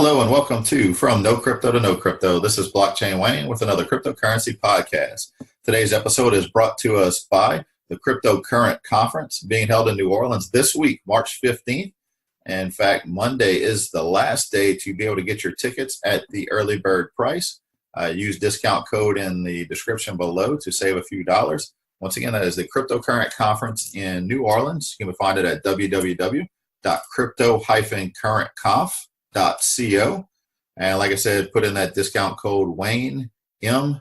Hello and welcome to From No Crypto to No Crypto. This is Blockchain Wayne with another cryptocurrency podcast. Today's episode is brought to us by the Cryptocurrent Conference being held in New Orleans this week, March 15th. In fact, Monday is the last day to be able to get your tickets at the early bird price. Use discount code in the description below to save a few dollars. Once again, that is the Cryptocurrent Conference in New Orleans. You can find it at www.crypto-currentconf.co. And like I said, put in that discount code Wayne M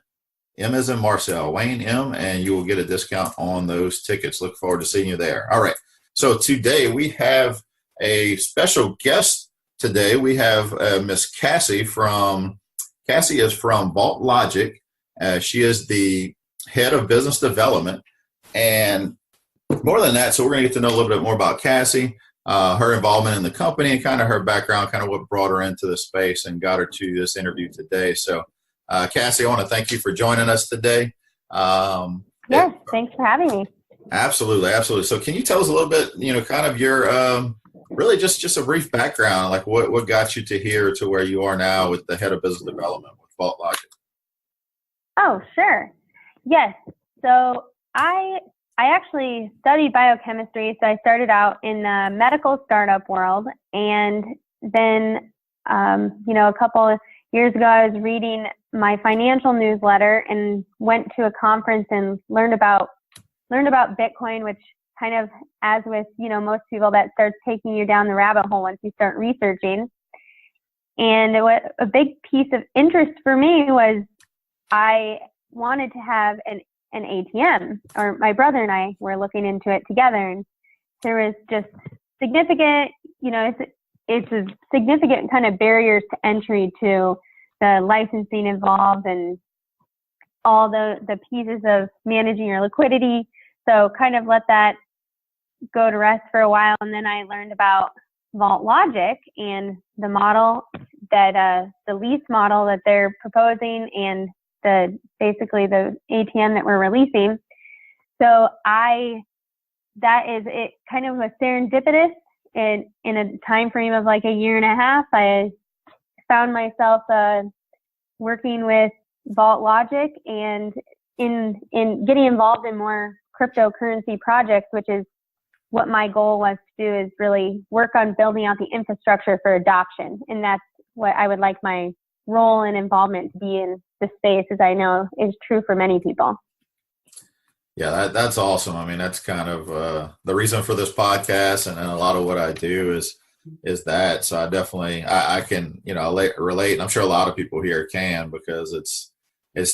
as in Marcel, Wayne M, and you will get a discount on those tickets. Look forward to seeing you there. All right. So today we have a special guest. Today we have Miss Cassi Cassi is from Vault Logic. She is the head of business development. And more than that, so we're going to get to know a little bit more about Cassi, her involvement in the company, and kind of her background, kind of what brought her into the space and got her to this interview today. So, Cassi, I want to thank you for joining us today. Yes, thanks for having me. Absolutely, absolutely. So can you tell us a little bit, kind of your, really just a brief background, like what got you to here to where you are now with the head of business development with Vault Logic? Oh, sure. Yes. So I actually studied biochemistry, so I started out in the medical startup world, and then, a couple of years ago, I was reading my financial newsletter and went to a conference and learned about Bitcoin, which kind of, as with, most people, that starts taking you down the rabbit hole once you start researching. And a big piece of interest for me was I wanted to have an ATM, or my brother and I were looking into it together, and there was just significant, it's a significant kind of barriers to entry to the licensing involved and all the pieces of managing your liquidity. So kind of let that go to rest for a while. And then I learned about Vault Logic and the model that, the lease model that they're proposing, and basically the ATM that we're releasing. So that is it, kind of was serendipitous, and in a time frame of like a year and a half, I found myself working with Vault Logic and in getting involved in more cryptocurrency projects, which is what my goal was to do, is really work on building out the infrastructure for adoption. And that's what I would like my role and involvement to be in the space, as I know is true for many people. Yeah, that's awesome. I mean, that's kind of the reason for this podcast, and a lot of what I do is that. So I definitely I can relate, and I'm sure a lot of people here can, because it's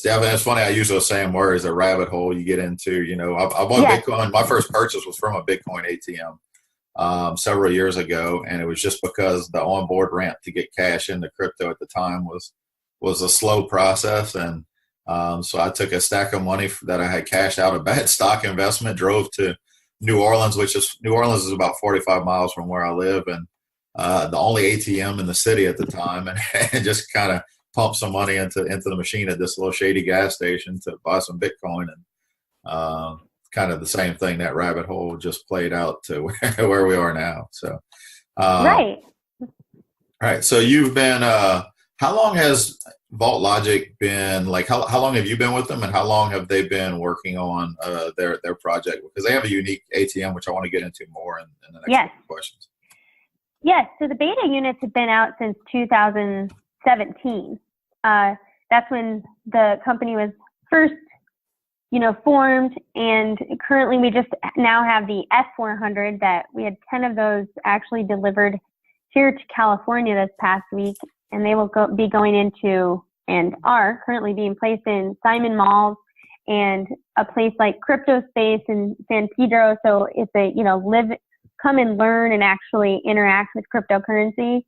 definitely, it's funny. I use those same words, a rabbit hole you get into. I bought Bitcoin. My first purchase was from a Bitcoin ATM several years ago, and it was just because the onboard ramp to get cash into crypto at the time was a slow process. And so I took a stack of money that I had cashed out, a bad stock investment, drove to New Orleans, New Orleans is about 45 miles from where I live, and the only ATM in the city at the time, and just kind of pumped some money into the machine at this little shady gas station to buy some Bitcoin. And kind of the same thing, that rabbit hole just played out to where we are now. So, right. All right. So you've been, how long has Vault Logic been, like, how long have you been with them, and how long have they been working on their project? Because they have a unique ATM, which I want to get into more in the next couple questions. Yes. So the beta units have been out since 2017. That's when the company was first, formed, and currently we just now have the S400 that we had 10 of those actually delivered here to California this past week, and they will be going into, and are currently being placed in Simon Malls and a place like Crypto Space in San Pedro. So it's a, come and learn and actually interact with cryptocurrency,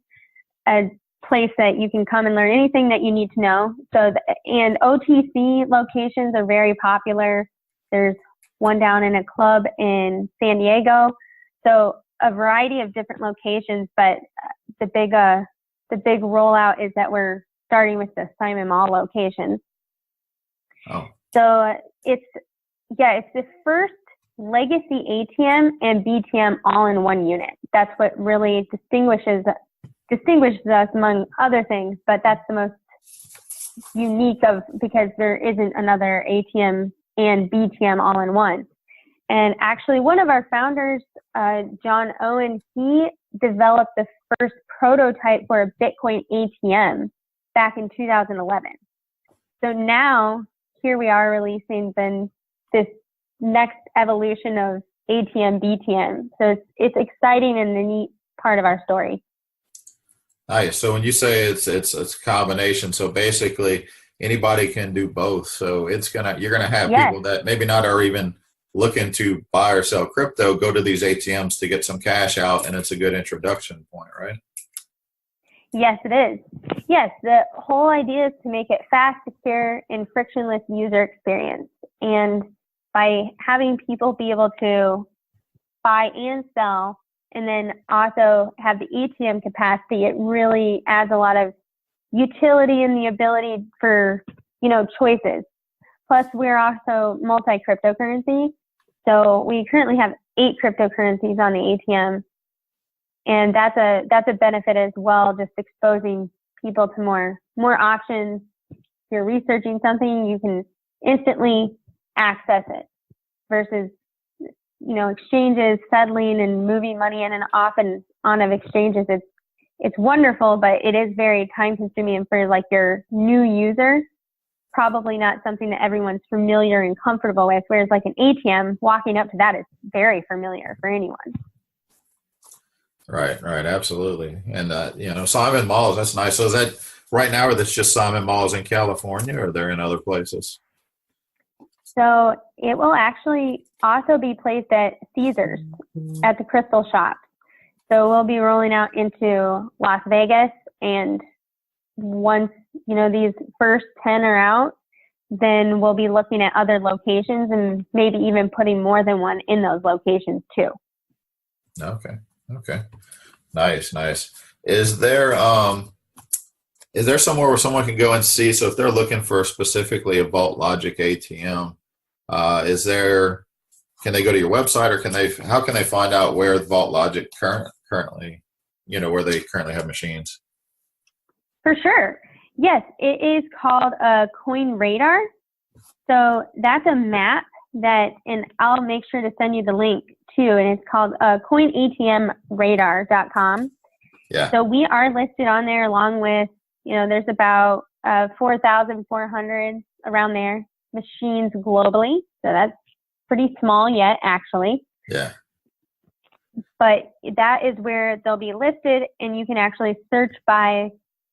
a place that you can come and learn anything that you need to know. So, and OTC locations are very popular. There's one down in a club in San Diego. So a variety of different locations, but the big rollout is that we're starting with the Simon Mall locations. Oh. So it's the first legacy ATM and BTM all in one unit. That's what really distinguishes distinguishes us among other things, but that's the most unique of, because there isn't another ATM and BTM all in one. And actually one of our founders, John Owen, he developed the first prototype for a Bitcoin ATM back in 2011. So now here we are releasing then this next evolution of ATM, BTM. So it's exciting and the neat part of our story. Nice. So when you say it's a combination, so basically anybody can do both. So you're gonna have people that maybe not are even looking to buy or sell crypto, go to these ATMs to get some cash out, and it's a good introduction point, right? Yes, it is. Yes, the whole idea is to make it fast, secure, and frictionless user experience. And by having people be able to buy and sell, and then also have the ATM capacity, it really adds a lot of utility and the ability for, choices. Plus, we're also multi-cryptocurrency. So we currently have 8 cryptocurrencies on the ATM. And that's a benefit as well, just exposing people to more options. If you're researching something, you can instantly access it versus, exchanges, settling and moving money in and off and on of exchanges. It's wonderful, but it is very time consuming, and for like your new user, probably not something that everyone's familiar and comfortable with. Whereas like an ATM, walking up to that is very familiar for anyone. Right, absolutely. And Simon Malls, that's nice. So is that right now, or that's just Simon Malls in California, or they're in other places? So it will actually also be placed at Caesars at the Crystal Shop. So we'll be rolling out into Las Vegas, and once, these first 10 are out, then we'll be looking at other locations and maybe even putting more than one in those locations too. Okay. Nice. Is there somewhere where someone can go and see? So if they're looking for specifically a Vault Logic ATM, can they go to your website, or how can they find out where Vault Logic currently, where they currently have machines? For sure. Yes, it is called a Coin Radar. So that's a map and I'll make sure to send you the link too. And it's called coinatmradar.com. Yeah. So we are listed on there along with, there's about 4,400 around there machines globally. So that's pretty small yet, actually. Yeah. But that is where they'll be listed, and you can actually search by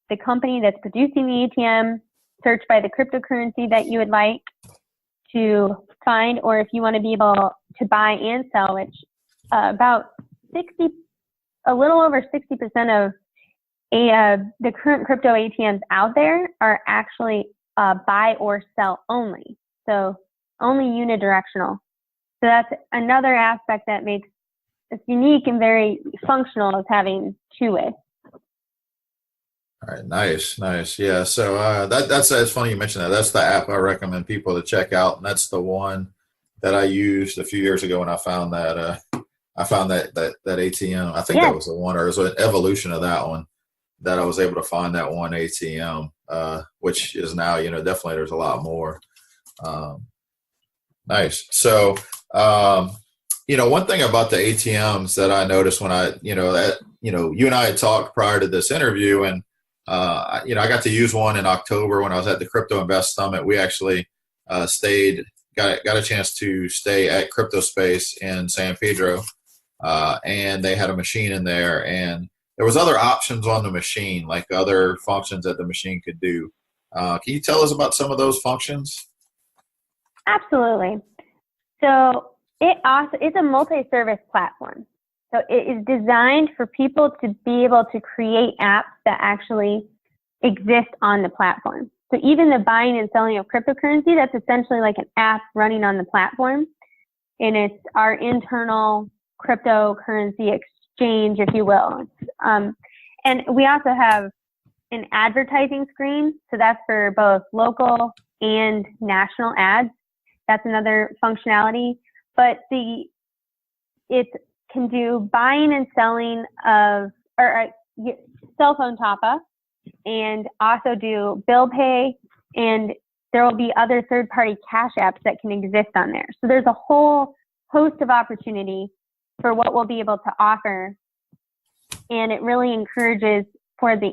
the company that's producing the ATM, search by the cryptocurrency that you would like to find, or if you want to be able to buy and sell, which a little over 60% of the current crypto ATMs out there are actually buy or sell only. So only unidirectional. So that's another aspect that makes it unique and very functional, is having two-way. All right, nice. Yeah, so that's it's funny you mentioned that. That's the app I recommend people to check out, and that's the one that I used a few years ago when I found that ATM. I think that was the one, or it was an evolution of that one, that I was able to find that one ATM, which is now, definitely there's a lot more. Nice. So, one thing about the ATMs that I noticed when you and I had talked prior to this interview, and I got to use one in October when I was at the Crypto Invest Summit. We actually got a chance to stay at Crypto Space in San Pedro, and they had a machine in there, and there was other options on the machine, like other functions that the machine could do. Can you tell us about some of those functions? Absolutely. So it's a multi-service platform. So it is designed for people to be able to create apps that actually exist on the platform. So even the buying and selling of cryptocurrency, that's essentially like an app running on the platform. And it's our internal cryptocurrency exchange, if you will. And we also have an advertising screen. So that's for both local and national ads. That's another functionality. But it can do buying and selling of, or cell phone top up and also do bill pay, and there will be other third-party cash apps that can exist on there. So there's a whole host of opportunity for what we'll be able to offer, and it really encourages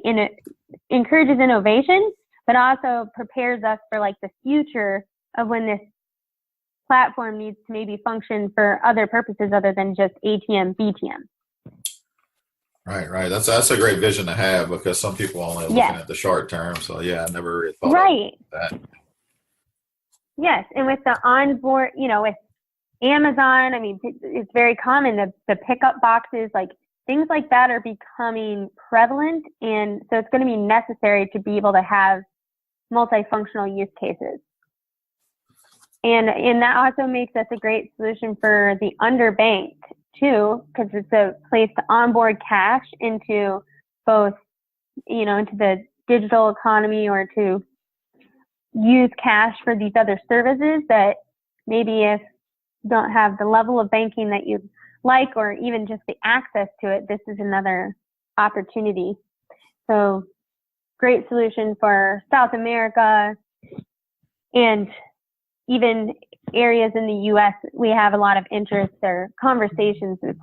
innovation, but also prepares us for like the future of when this platform needs to maybe function for other purposes other than just ATM, BTM. Right. That's a great vision to have, because some people only looking at the short term. So yeah, I never really thought of that. Yes, and with the onboard, with Amazon, I mean, it's very common, the pickup boxes, like things like that are becoming prevalent, and so it's going to be necessary to be able to have multifunctional use cases. And that also makes us a great solution for the underbanked too, because it's a place to onboard cash into both, into the digital economy, or to use cash for these other services that maybe if you don't have the level of banking that you'd like, or even just the access to it, this is another opportunity. So great solution for South America and even areas in the U.S. We have a lot of interest or conversations with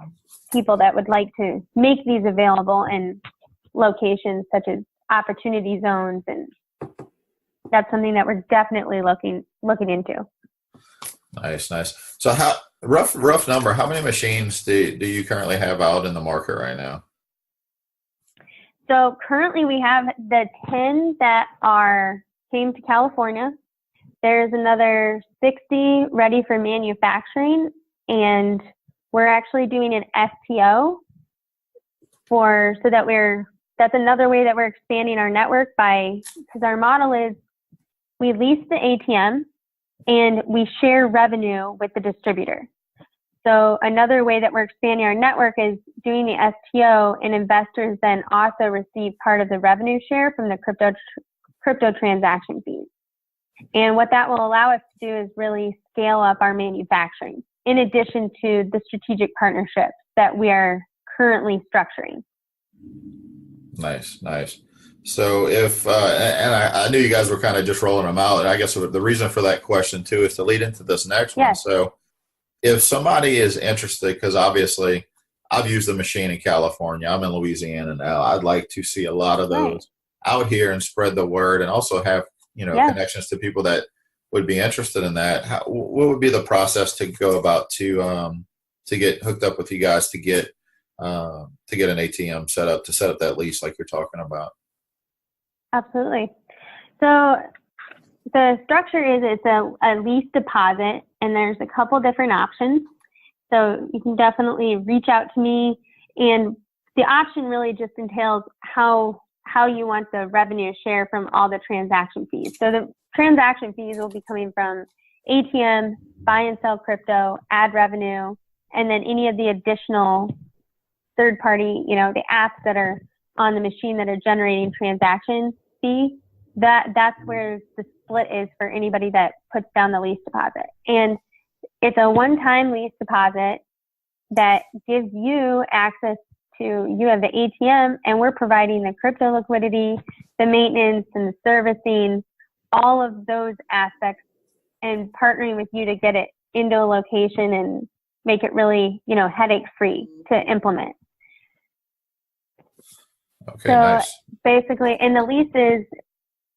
people that would like to make these available in locations such as opportunity zones, and that's something that we're definitely looking into. Nice. So how rough number, how many machines do you currently have out in the market right now? So currently we have the 10 that came to California. There's another 60 ready for manufacturing, and we're actually doing an FTO that's another way that we're expanding our network, because our model is we lease the ATM and we share revenue with the distributor. So another way that we're expanding our network is doing the STO, and investors then also receive part of the revenue share from the crypto transaction fees. And what that will allow us to do is really scale up our manufacturing, in addition to the strategic partnerships that we are currently structuring. Nice. So if, and I knew you guys were kind of just rolling them out, and I guess the reason for that question too is to lead into this next one. So if somebody is interested, because obviously I've used the machine in California, I'm in Louisiana now, I'd like to see a lot of those out here and spread the word, and also have connections to people that would be interested in that. What would be the process to go about to get hooked up with you guys to get an ATM set up that lease like you're talking about? Absolutely. So the structure is it's a lease deposit, and there's a couple different options. So you can definitely reach out to me, and the option really just entails how you want the revenue share from all the transaction fees. So the transaction fees will be coming from ATM, buy and sell crypto, ad revenue, and then any of the additional third party, the apps that are on the machine that are generating transaction fee. That's where the split is for anybody that puts down the lease deposit. And it's a one-time lease deposit that gives you access to, you have the ATM, and we're providing the crypto liquidity, the maintenance and the servicing, all of those aspects, and partnering with you to get it into a location and make it really, headache free to implement. Okay, so nice. Basically, in the leases,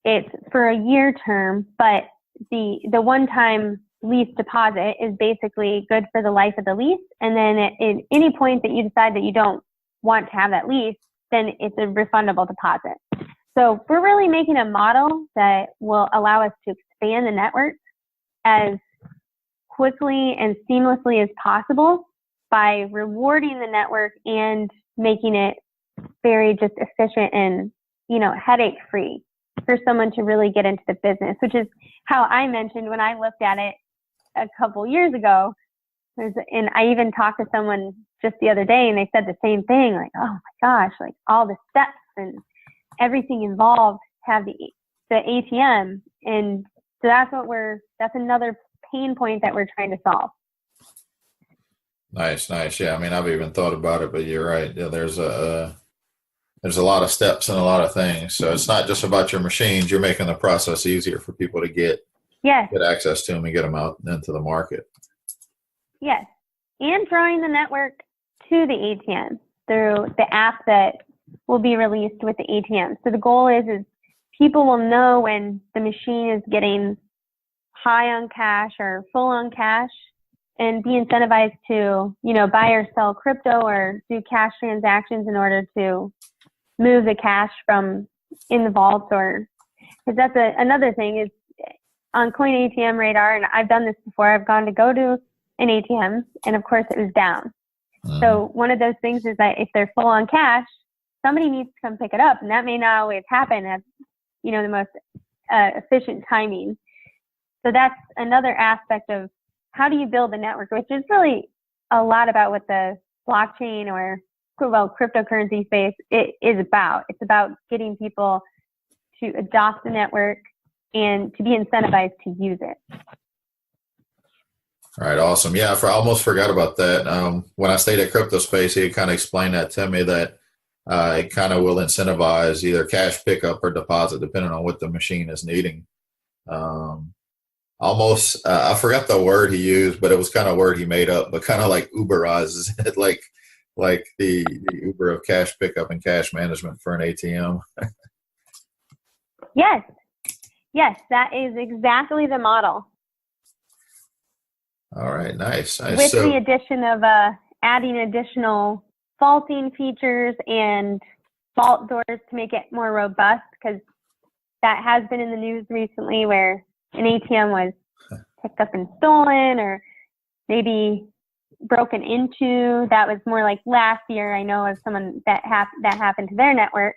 it's for a year term, but the one-time lease deposit is basically good for the life of the lease. And then at any point that you decide that you don't want to have that lease, then it's a refundable deposit. So we're really making a model that will allow us to expand the network as quickly and seamlessly as possible by rewarding the network and making it very just efficient and, headache free for someone to really get into the business, which is how I mentioned when I looked at it a couple years ago. And I even talked to someone just the other day, and they said the same thing, like, oh my gosh, like all the steps and everything involved to have the ATM. And so that's another pain point that we're trying to solve. Nice. Yeah, I mean, I've even thought about it, but you're right. Yeah, there's there's a lot of steps and a lot of things. So it's not just about your machines. You're making the process easier for people to get Yes, access to them and get them out into the market. yes. And drawing the network to the ATM through the app that will be released with the ATM. So the goal is people will know when the machine is getting high on cash or full on cash, and be incentivized to, buy or sell crypto or do cash transactions in order to move the cash from in the vault. Or because that's another thing is on Coin ATM Radar, and I've done this before. I've gone to go to an ATM, and of course it was down. So one of those things is that if they're full on cash, somebody needs to come pick it up, and that may not always happen at the most efficient timing. So that's another aspect of how do you build a network, which is really a lot about what the blockchain or cryptocurrency space is about. It's about getting people to adopt the network and to be incentivized to use it. All right, awesome. Yeah, I almost forgot about that. When I stayed at Crypto Space, he kind of explained that to me, that it kind of will incentivize either cash pickup or deposit, depending on what the machine is needing. I forgot the word he used, but it was kind of a word he made up, but kind of like Uberizes it, like the Uber of cash pickup and cash management for an ATM. Yes, that is exactly the model. All right, nice. With the addition of adding additional vaulting features and vault doors to make it more robust, because that has been in the news recently where an ATM was picked up and stolen, or maybe broken into. That was more like last year. I know of someone that happened to their network.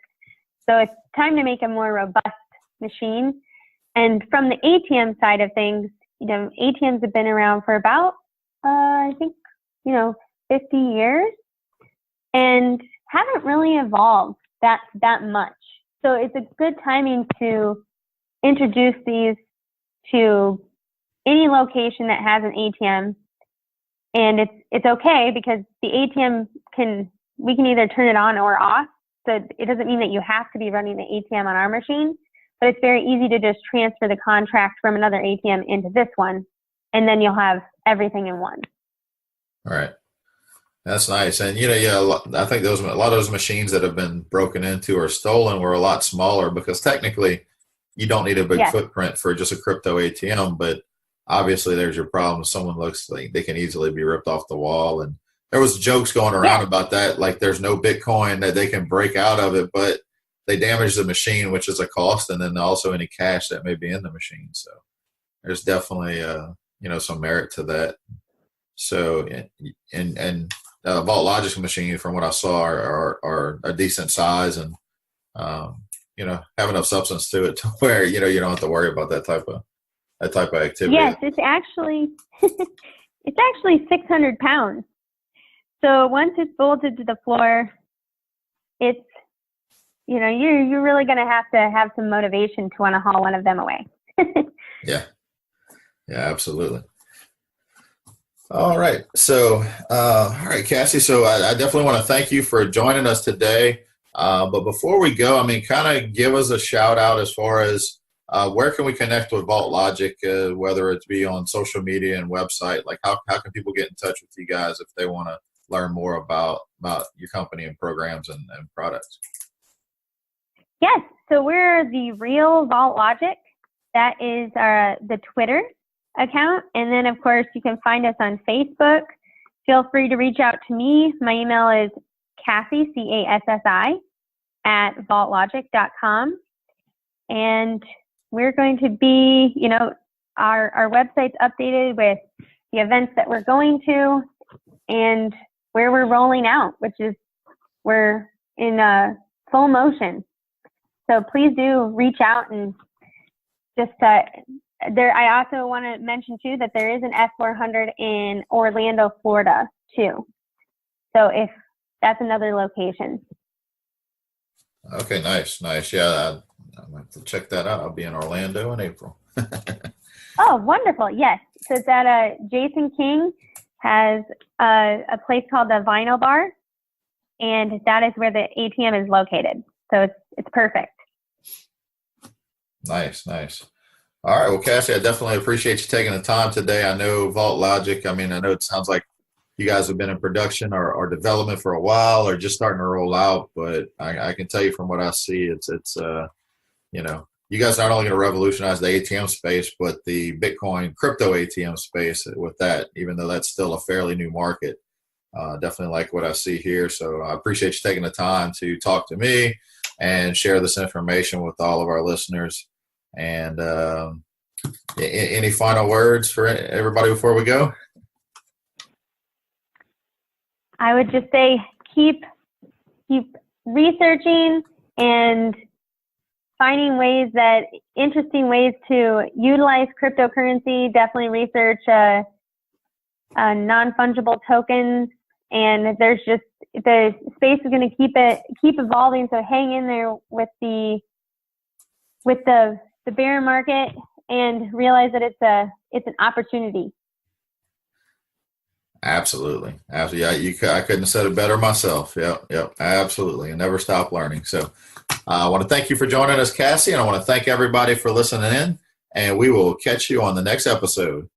So it's time to make a more robust machine. And from the ATM side of things, ATMs have been around for about, I think, 50 years, and haven't really evolved that much. So it's a good timing to introduce these to any location that has an ATM. And it's okay, because the ATM we can either turn it on or off. So it doesn't mean that you have to be running the ATM on our machine, but it's very easy to just transfer the contract from another ATM into this one, and then you'll have everything in one. All right. That's nice. And, I think a lot of those machines that have been broken into or stolen were a lot smaller, because technically you don't need a big footprint for just a crypto ATM, but obviously there's your problem. Someone looks like they can easily be ripped off the wall. And there was jokes going around about that, like there's no Bitcoin that they can break out of it, but they damage the machine, which is a cost, and then also any cash that may be in the machine. So there's definitely some merit to that. So and Vault Logic machine, from what I saw, are a decent size, and have enough substance to it to where you don't have to worry about that type of activity. Yes, it's actually 600 pounds. So once it's bolted to the floor, it's you're really going to have some motivation to want to haul one of them away. Yeah, absolutely. All right. So, all right, Cassie. So I definitely want to thank you for joining us today. But before we go, kind of give us a shout out as far as where can we connect with Vault Logic, whether it's be on social media and website. Like how can people get in touch with you guys if they want to learn more about your company and programs and products? Yes. So we're the Real Vault Logic. That is the Twitter account. And then, of course, you can find us on Facebook. Feel free to reach out to me. My email is Cassi, Cassi, @vaultlogic.com. And we're going to be, our website's updated with the events that we're going to and where we're rolling out, which is we're in full motion. So please do reach out, and just I also want to mention too that there is an F400 in Orlando, Florida too. So if that's another location. Okay, nice. Yeah, I'm going to check that out. I'll be in Orlando in April. Oh, wonderful. Yes. So it's at Jason King has a place called the Vinyl Bar. and that is where the ATM is located. So it's perfect. Nice. All right. Well, Cassie, I definitely appreciate you taking the time today. I know Vault Logic, I know it sounds like you guys have been in production or development for a while or just starting to roll out, but I can tell you from what I see, it's you guys are not only going to revolutionize the ATM space, but the Bitcoin crypto ATM space with that, even though that's still a fairly new market. Definitely like what I see here. So I appreciate you taking the time to talk to me and share this information with all of our listeners. And any final words for everybody before we go? I would just say keep researching and finding interesting ways to utilize cryptocurrency. Definitely research non-fungible tokens, and there's just the space is going to keep evolving. So hang in there with the bear market and realize that it's an opportunity. Absolutely. Yeah, I couldn't have said it better myself. Yep. Absolutely. And never stop learning. So I want to thank you for joining us, Cassie, and I want to thank everybody for listening in, and we will catch you on the next episode.